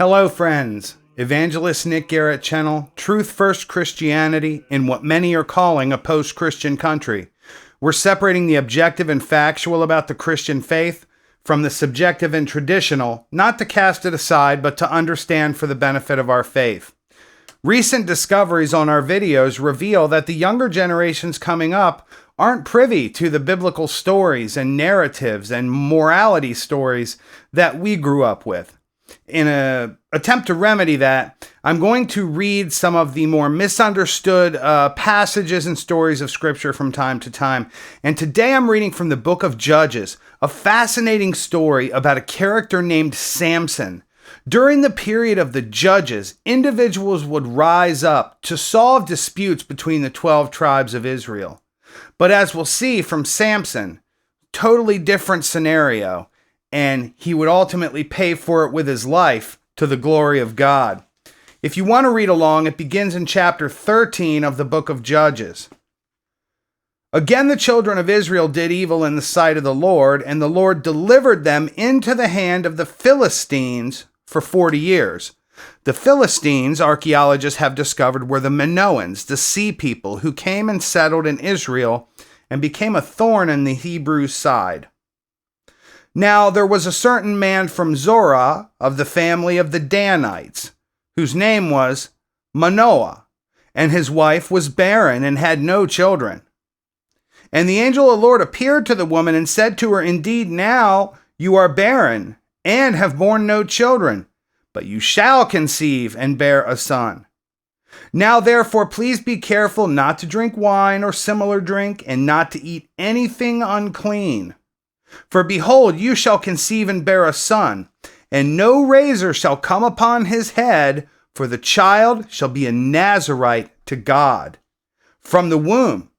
Hello, friends. Evangelist Nick Garrett channel, Truth First Christianity in what many are calling a post-Christian country. We're separating the objective and factual about the Christian faith from the subjective and traditional, not to cast it aside, but to understand for the benefit of our faith. Recent discoveries on our videos reveal that the younger generations coming up aren't privy to the biblical stories and narratives and morality stories that we grew up with. In an attempt to remedy that, I'm going to read some of the more misunderstood passages and stories of Scripture from time to time. And today I'm reading from the book of Judges, a fascinating story about a character named Samson. During the period of the Judges, individuals would rise up to solve disputes between the 12 tribes of Israel. But as we'll see from Samson, totally different scenario, and he would ultimately pay for it with his life to the glory of God. If you want to read along, it begins in chapter 13 of the book of Judges. Again, the children of Israel did evil in the sight of the Lord, and the Lord delivered them into the hand of the Philistines for 40 years. The Philistines, archaeologists have discovered, were the Minoans, the sea people, who came and settled in Israel and became a thorn in the Hebrews' side. Now there was a certain man from Zorah of the family of the Danites, whose name was Manoah, and his wife was barren and had no children. And the angel of the Lord appeared to the woman and said to her, "Indeed, now you are barren and have borne no children, but you shall conceive and bear a son. Now therefore, please be careful not to drink wine or similar drink, and not to eat anything unclean. For behold, you shall conceive and bear a son, and no razor shall come upon his head, for the child shall be a Nazirite to God from the womb,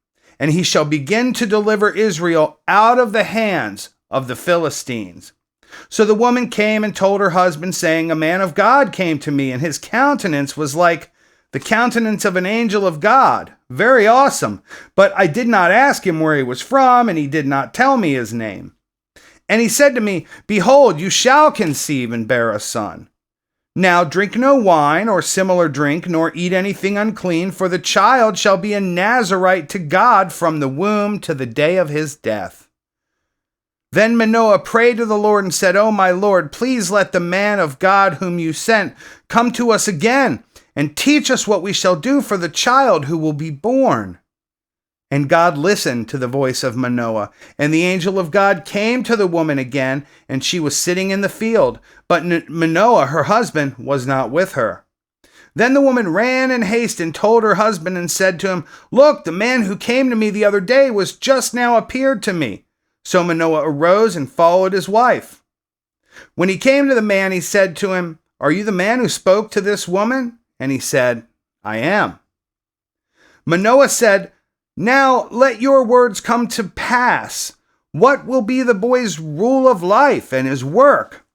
and he shall begin to deliver Israel out of the hands of the Philistines." So the woman came and told her husband, saying, "A man of God came to me, and his countenance was like the countenance of an angel of God. Very awesome. But I did not ask him where he was from, and he did not tell me his name. And he said to me, Behold, you shall conceive and bear a son. Now drink no wine or similar drink, nor eat anything unclean, for the child shall be a Nazirite to God from the womb to the day of his death." Then Manoah prayed to the Lord and said, "O my Lord, please let the man of God whom you sent come to us again and teach us what we shall do for the child who will be born." And God listened to the voice of Manoah, and the angel of God came to the woman again, and she was sitting in the field, but Manoah, her husband, was not with her. Then the woman ran in haste and told her husband and said to him, "Look, the man who came to me the other day was just now appeared to me." So Manoah arose and followed his wife. When he came to the man, he said to him, "Are you the man who spoke to this woman?" And he said, "I am." Manoah said, "Now let your words come to pass. What will be the boy's rule of life and his work?"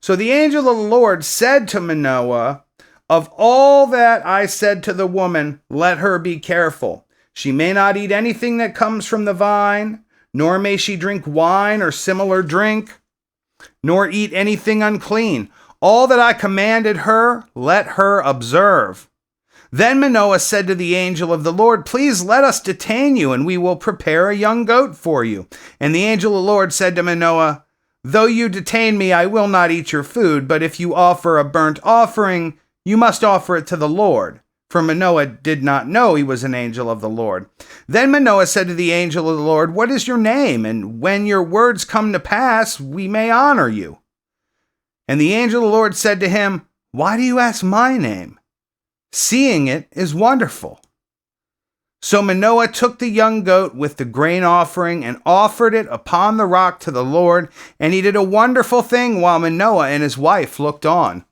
So the angel of the Lord said to Manoah, "Of all that I said to the woman, let her be careful. She may not eat anything that comes from the vine, nor may she drink wine or similar drink, nor eat anything unclean. All that I commanded her, let her observe." Then Manoah said to the angel of the Lord, "Please let us detain you, and we will prepare a young goat for you." And the angel of the Lord said to Manoah, "Though you detain me, I will not eat your food, but if you offer a burnt offering, you must offer it to the Lord." For Manoah did not know he was an angel of the Lord. Then Manoah said to the angel of the Lord, "What is your name? And when your words come to pass, we may honor you." And the angel of the Lord said to him, "Why do you ask my name? Seeing it is wonderful." So Manoah took the young goat with the grain offering and offered it upon the rock to the Lord. And he did a wonderful thing while Manoah and his wife looked on.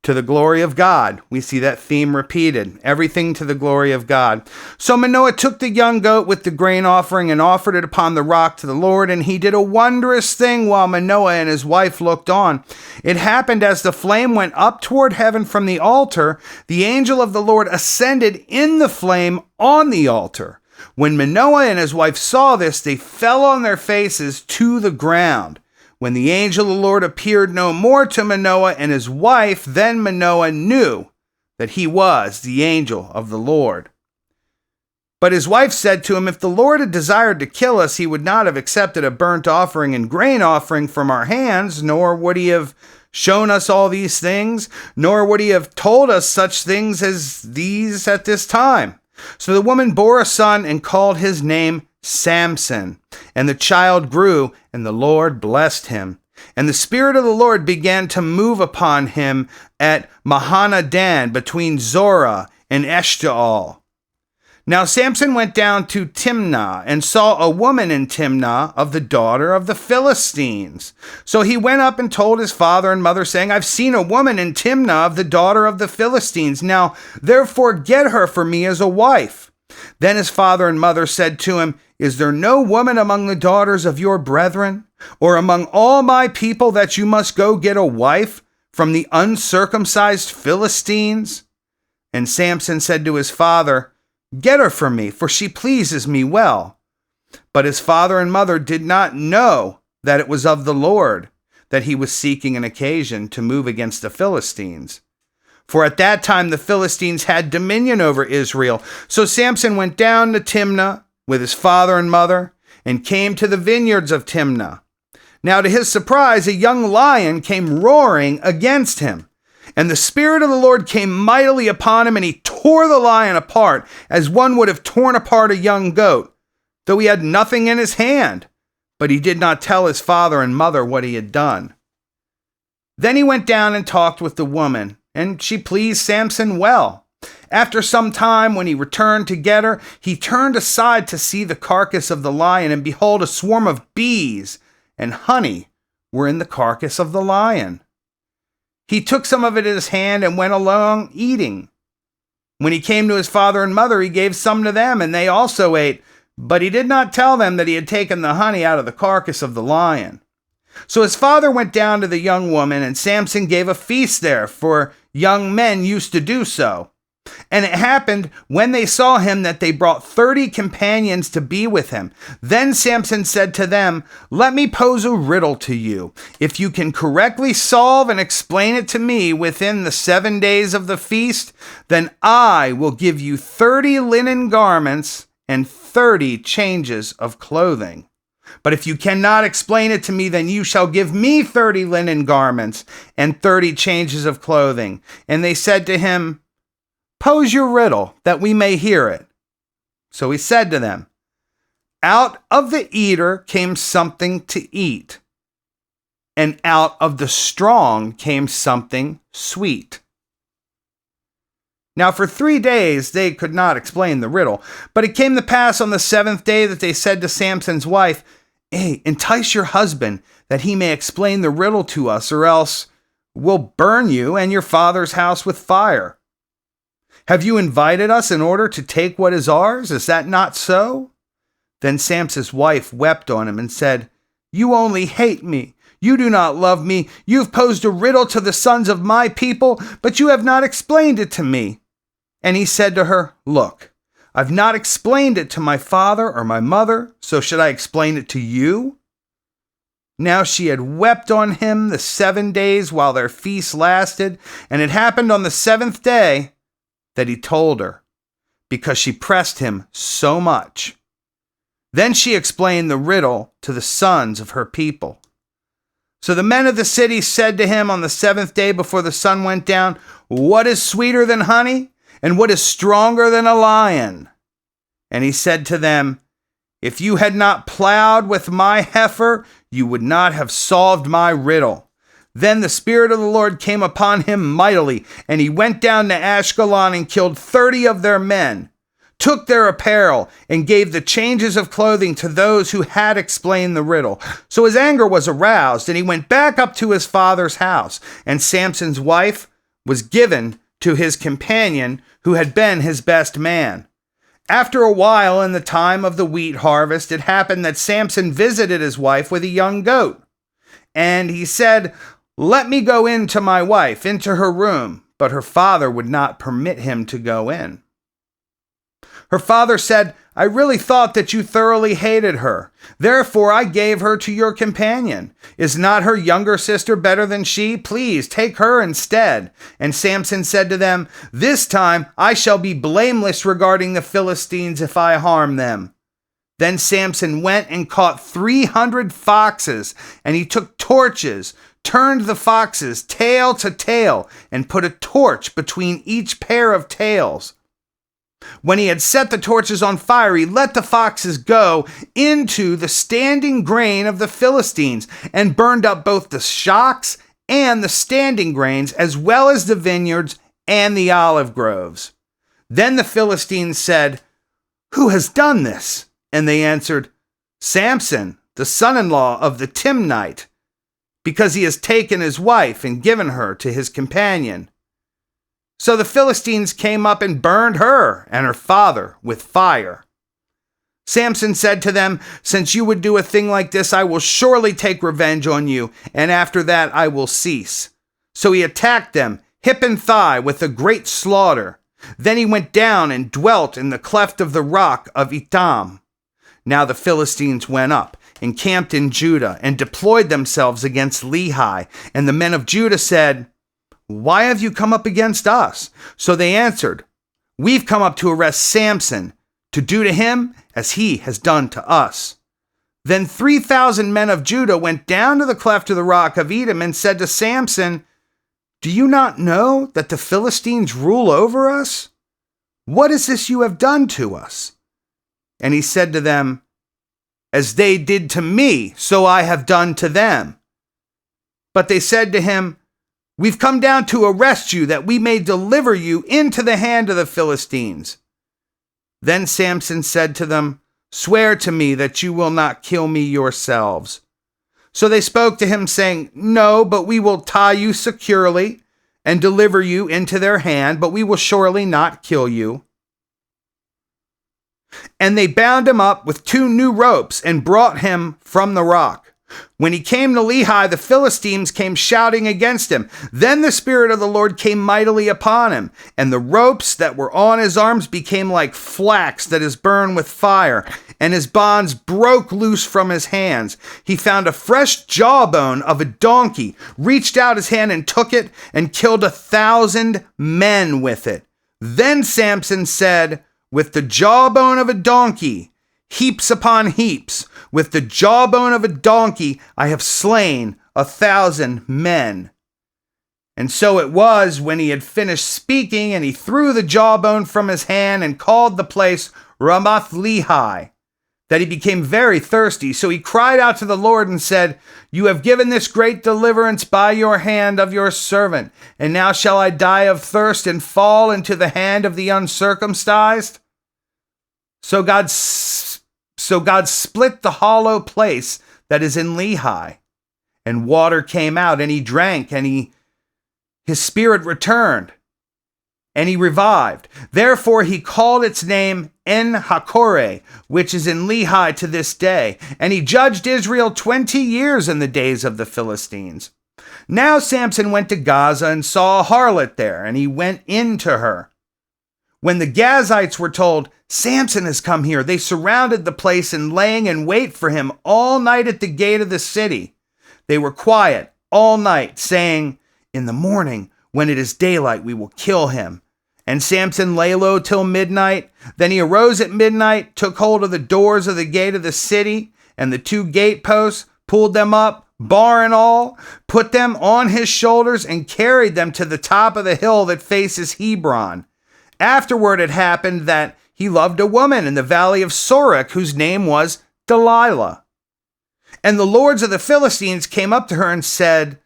To the glory of God. We see that theme repeated. Everything to the glory of God. So Manoah took the young goat with the grain offering and offered it upon the rock to the Lord, and he did a wondrous thing while Manoah and his wife looked on. It happened as the flame went up toward heaven from the altar, the angel of the Lord ascended in the flame on the altar. When Manoah and his wife saw this, they fell on their faces to the ground. When the angel of the Lord appeared no more to Manoah and his wife, then Manoah knew that he was the angel of the Lord. But his wife said to him, if the Lord had desired to kill us, he would not have accepted a burnt offering and grain offering from our hands, nor would he have shown us all these things, nor would he have told us such things as these at this time. So the woman bore a son and called his name Samson. And the child grew, and the Lord blessed him. And the Spirit of the Lord began to move upon him at Mahanadan, between Zorah and Eshtaol. Now Samson went down to Timnah and saw a woman in Timnah of the daughter of the Philistines. So he went up and told his father and mother, saying, I've seen a woman in Timnah of the daughter of the Philistines. Now therefore get her for me as a wife. Then his father and mother said to him, is there no woman among the daughters of your brethren, or among all my people, that you must go get a wife from the uncircumcised Philistines? And Samson said to his father, get her for me, for she pleases me well. But his father and mother did not know that it was of the Lord that he was seeking an occasion to move against the Philistines. For at that time the Philistines had dominion over Israel. So Samson went down to Timnah with his father and mother, and came to the vineyards of Timnah. Now to his surprise, a young lion came roaring against him. And the Spirit of the Lord came mightily upon him, and he tore the lion apart, as one would have torn apart a young goat, though he had nothing in his hand. But he did not tell his father and mother what he had done. Then he went down and talked with the woman, and she pleased Samson well. After some time, when he returned to get her, he turned aside to see the carcass of the lion, and behold, a swarm of bees and honey were in the carcass of the lion. He took some of it in his hand and went along eating. When he came to his father and mother, he gave some to them, and they also ate, but he did not tell them that he had taken the honey out of the carcass of the lion. So his father went down to the young woman, and Samson gave a feast there, for young men used to do so. And it happened when they saw him that they brought 30 companions to be with him. Then Samson said to them, let me pose a riddle to you. If you can correctly solve and explain it to me within the 7 days of the feast, then I will give you 30 linen garments and 30 changes of clothing. But if you cannot explain it to me, then you shall give me 30 linen garments and 30 changes of clothing. And they said to him, pose your riddle, that we may hear it. So he said to them, out of the eater came something to eat, and out of the strong came something sweet. Now for 3 days they could not explain the riddle, but it came to pass on the 7th day that they said to Samson's wife, hey, entice your husband, that he may explain the riddle to us, or else we'll burn you and your father's house with fire. Have you invited us in order to take what is ours? Is that not so? Then Samson's wife wept on him and said, you only hate me. You do not love me. You've posed a riddle to the sons of my people, but you have not explained it to me. And he said to her, look, I've not explained it to my father or my mother, so should I explain it to you? Now she had wept on him the 7 days while their feast lasted, and it happened on the 7th day that he told her, because she pressed him so much. Then she explained the riddle to the sons of her people. So the men of the city said to him on the 7th day before the sun went down, what is sweeter than honey, and what is stronger than a lion? And he said to them, if you had not plowed with my heifer, you would not have solved my riddle. Then the Spirit of the Lord came upon him mightily, and he went down to Ashkelon and killed 30 of their men, took their apparel, and gave the changes of clothing to those who had explained the riddle. So his anger was aroused, and he went back up to his father's house, and Samson's wife was given to his companion, who had been his best man. After a while, in the time of the wheat harvest, it happened that Samson visited his wife with a young goat. And he said, let me go in to my wife, into her room. But her father would not permit him to go in. Her father said, I really thought that you thoroughly hated her. Therefore I gave her to your companion. Is not her younger sister better than she? Please take her instead. And Samson said to them, This time I shall be blameless regarding the Philistines if I harm them. Then Samson went and caught 300 foxes, and he took torches, turned the foxes tail to tail, and put a torch between each pair of tails. When he had set the torches on fire, he let the foxes go into the standing grain of the Philistines and burned up both the shocks and the standing grains, as well as the vineyards and the olive groves. Then the Philistines said, Who has done this? And they answered, Samson, the son-in-law of the Timnite, because he has taken his wife and given her to his companion. So the Philistines came up and burned her and her father with fire. Samson said to them, Since you would do a thing like this, I will surely take revenge on you, and after that I will cease. So he attacked them, hip and thigh, with a great slaughter. Then he went down and dwelt in the cleft of the rock of Etam. Now the Philistines went up, encamped in Judah, and deployed themselves against Lehi. And the men of Judah said, Why have you come up against us? So they answered, We've come up to arrest Samson, to do to him as he has done to us. Then 3,000 men of Judah went down to the cleft of the rock of Edom and said to Samson, Do you not know that the Philistines rule over us? What is this you have done to us? And he said to them, As they did to me, so I have done to them. But they said to him, We've come down to arrest you, that we may deliver you into the hand of the Philistines. Then Samson said to them, Swear to me that you will not kill me yourselves. So they spoke to him, saying, No, but we will tie you securely and deliver you into their hand, but we will surely not kill you. And they bound him up with 2 new ropes and brought him from the rock. When he came to Lehi, the Philistines came shouting against him. Then the Spirit of the Lord came mightily upon him, and the ropes that were on his arms became like flax that is burned with fire, and his bonds broke loose from his hands. He found a fresh jawbone of a donkey, reached out his hand and took it, and killed 1,000 men with it. Then Samson said, With the jawbone of a donkey, heaps upon heaps, with the jawbone of a donkey, I have slain 1,000 men. And so it was, when he had finished speaking, and he threw the jawbone from his hand and called the place Ramath Lehi, that he became very thirsty. So he cried out to the Lord and said, You have given this great deliverance by your hand of your servant, and now shall I die of thirst and fall into the hand of the uncircumcised? So God split the hollow place that is in Lehi, and water came out, and he drank, and his spirit returned, and he revived. Therefore he called its name En-Hakkore, which is in Lehi to this day. And he judged Israel 20 years in the days of the Philistines. Now Samson went to Gaza and saw a harlot there, and he went in to her. When the Gazites were told, Samson has come here, they surrounded the place and laying in wait for him all night at the gate of the city. They were quiet all night, saying, In the morning, when it is daylight, we will kill him. And Samson lay low till midnight. Then he arose at midnight, took hold of the doors of the gate of the city and the 2 gateposts, pulled them up, bar and all, put them on his shoulders, and carried them to the top of the hill that faces Hebron. Afterward it happened that he loved a woman in the valley of Sorek, whose name was Delilah. And the lords of the Philistines came up to her and said,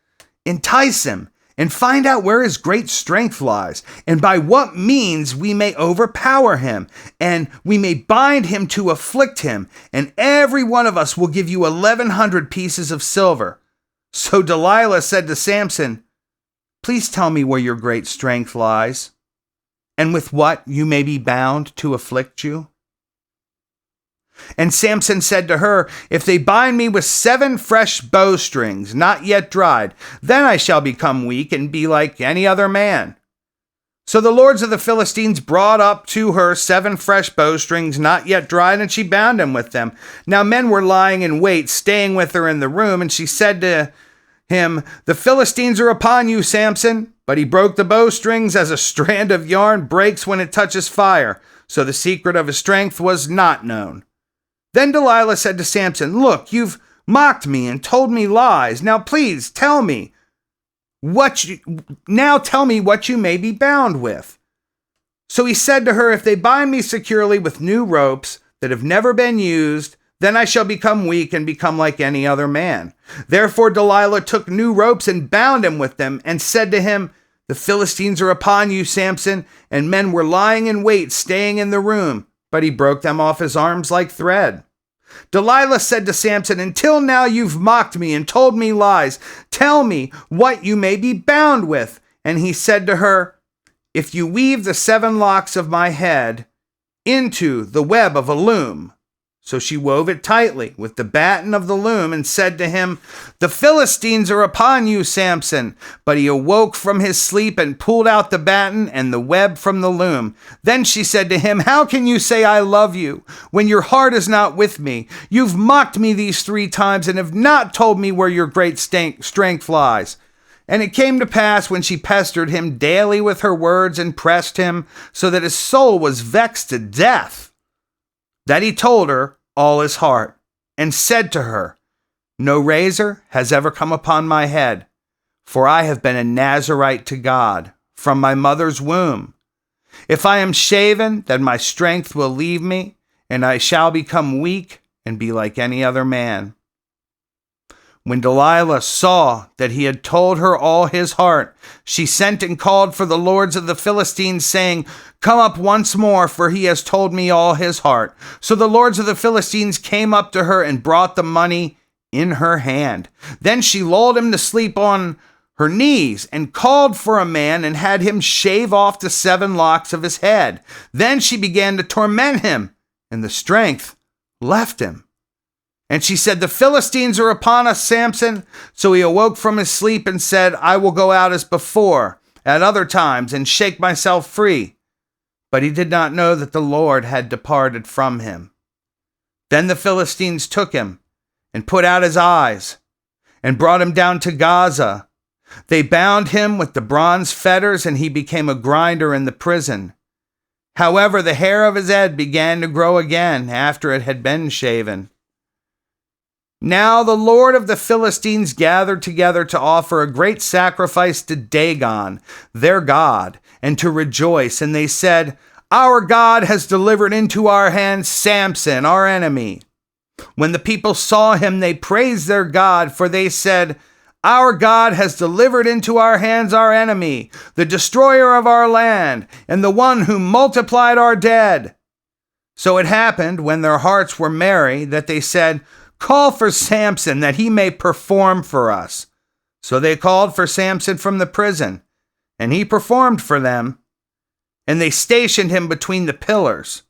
Entice him, and find out where his great strength lies, and by what means we may overpower him, and we may bind him to afflict him, and every one of us will give you 1,100 pieces of silver. So Delilah said to Samson, Please tell me where your great strength lies, and with what you may be bound to afflict you. And Samson said to her, If they bind me with 7 fresh bowstrings, not yet dried, then I shall become weak and be like any other man. So the lords of the Philistines brought up to her 7 fresh bowstrings, not yet dried, and she bound him with them. Now men were lying in wait, staying with her in the room, and she said to him, "The Philistines are upon you, Samson." But he broke the bowstrings as a strand of yarn breaks when it touches fire. So the secret of his strength was not known. Then Delilah said to Samson, "Look, you've mocked me and told me lies. Now please tell me what you may be bound with." So he said to her, "If they bind me securely with new ropes that have never been used, then I shall become weak and become like any other man." Therefore Delilah took new ropes and bound him with them and said to him, "The Philistines are upon you, Samson." And men were lying in wait, staying in the room, but he broke them off his arms like thread. Delilah said to Samson, "Until now you've mocked me and told me lies. Tell me what you may be bound with." And he said to her, "If you weave the 7 locks of my head into the web of a loom." So she wove it tightly with the batten of the loom and said to him, "The Philistines are upon you, Samson." But he awoke from his sleep and pulled out the batten and the web from the loom. Then she said to him, "How can you say I love you when your heart is not with me? You've mocked me these 3 times and have not told me where your great strength lies." And it came to pass when she pestered him daily with her words and pressed him so that his soul was vexed to death, that he told her all his heart, and said to her, "No razor has ever come upon my head, for I have been a Nazirite to God from my mother's womb. If I am shaven, then my strength will leave me, and I shall become weak and be like any other man." When Delilah saw that he had told her all his heart, she sent and called for the lords of the Philistines, saying, "Come up once more, for he has told me all his heart." So the lords of the Philistines came up to her and brought the money in her hand. Then she lulled him to sleep on her knees and called for a man and had him shave off the 7 locks of his head. Then she began to torment him, and the strength left him. And she said, "The Philistines are upon us, Samson." So he awoke from his sleep and said, "I will go out as before, at other times, and shake myself free." But he did not know that the Lord had departed from him. Then the Philistines took him and put out his eyes and brought him down to Gaza. They bound him with the bronze fetters, and he became a grinder in the prison. However, the hair of his head began to grow again after it had been shaven. Now the Lord of the Philistines gathered together to offer a great sacrifice to Dagon, their god, and to rejoice. And they said, "Our God has delivered into our hands Samson, our enemy." When the people saw him, they praised their God, for they said, "Our God has delivered into our hands our enemy, the destroyer of our land, and the one who multiplied our dead." So it happened, when their hearts were merry, that they said, "Call for Samson, that he may perform for us." So they called for Samson from the prison, and he performed for them, and they stationed him between the pillars.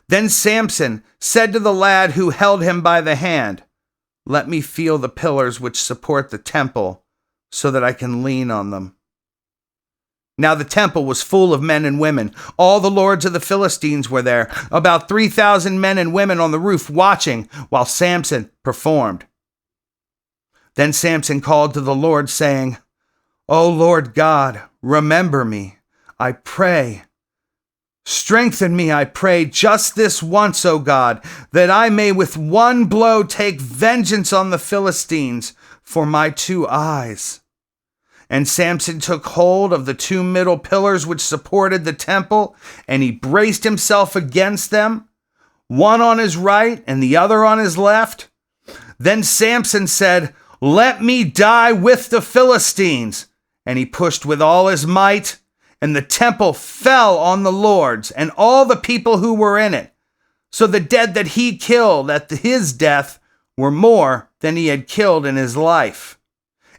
Then Samson said to the lad who held him by the hand, "Let me feel the pillars which support the temple, so that I can lean on them." Now the temple was full of men and women. All the lords of the Philistines were there, about 3,000 men and women on the roof watching while Samson performed. Then Samson called to the Lord, saying, "O Lord God, remember me, I pray. Strengthen me, I pray, just this once, O God, that I may with one blow take vengeance on the Philistines for my 2 eyes." And Samson took hold of the 2 middle pillars which supported the temple, and he braced himself against them, one on his right and the other on his left. Then Samson said, "Let me die with the Philistines." And he pushed with all his might, and the temple fell on the lords and all the people who were in it. So the dead that he killed at his death were more than he had killed in his life.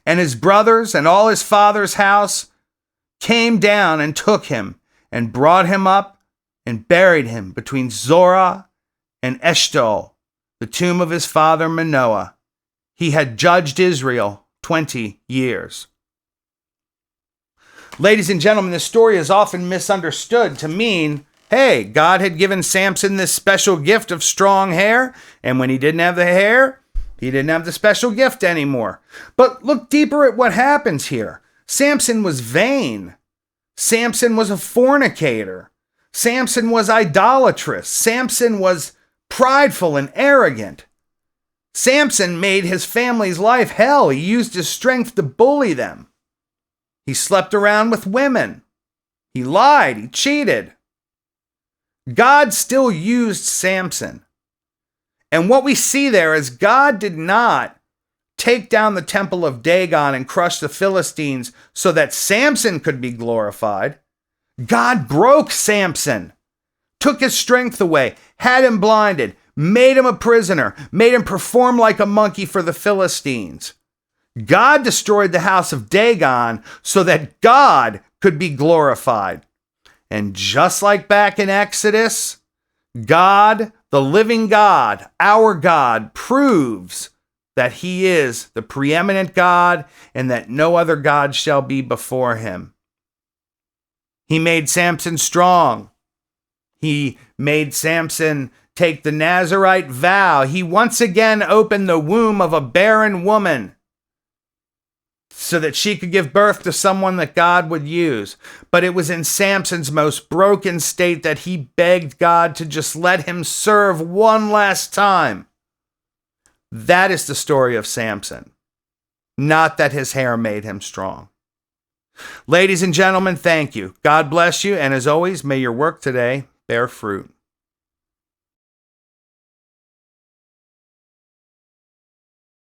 And his brothers and all his father's house came down and took him and brought him up and buried him between Zorah and Eshtaol, the tomb of his father Manoah. He had judged Israel 20 years. Ladies and gentlemen, this story is often misunderstood to mean, hey, God had given Samson this special gift of strong hair, and when he didn't have the hair, he didn't have the special gift anymore. But look deeper at what happens here. Samson was vain. Samson was a fornicator. Samson was idolatrous. Samson was prideful and arrogant. Samson made his family's life hell. He used his strength to bully them. He slept around with women. He lied. He cheated. God still used Samson. And what we see there is God did not take down the temple of Dagon and crush the Philistines so that Samson could be glorified. God broke Samson, took his strength away, had him blinded, made him a prisoner, made him perform like a monkey for the Philistines. God destroyed the house of Dagon so that God could be glorified. And just like back in Exodus, God, the living God, our God, proves that he is the preeminent God and that no other God shall be before him. He made Samson strong. He made Samson take the Nazirite vow. He once again opened the womb of a barren woman so that she could give birth to someone that God would use. But it was in Samson's most broken state that he begged God to just let him serve one last time. That is the story of Samson, not that his hair made him strong. Ladies and gentlemen, thank you. God bless you, and as always, may your work today bear fruit.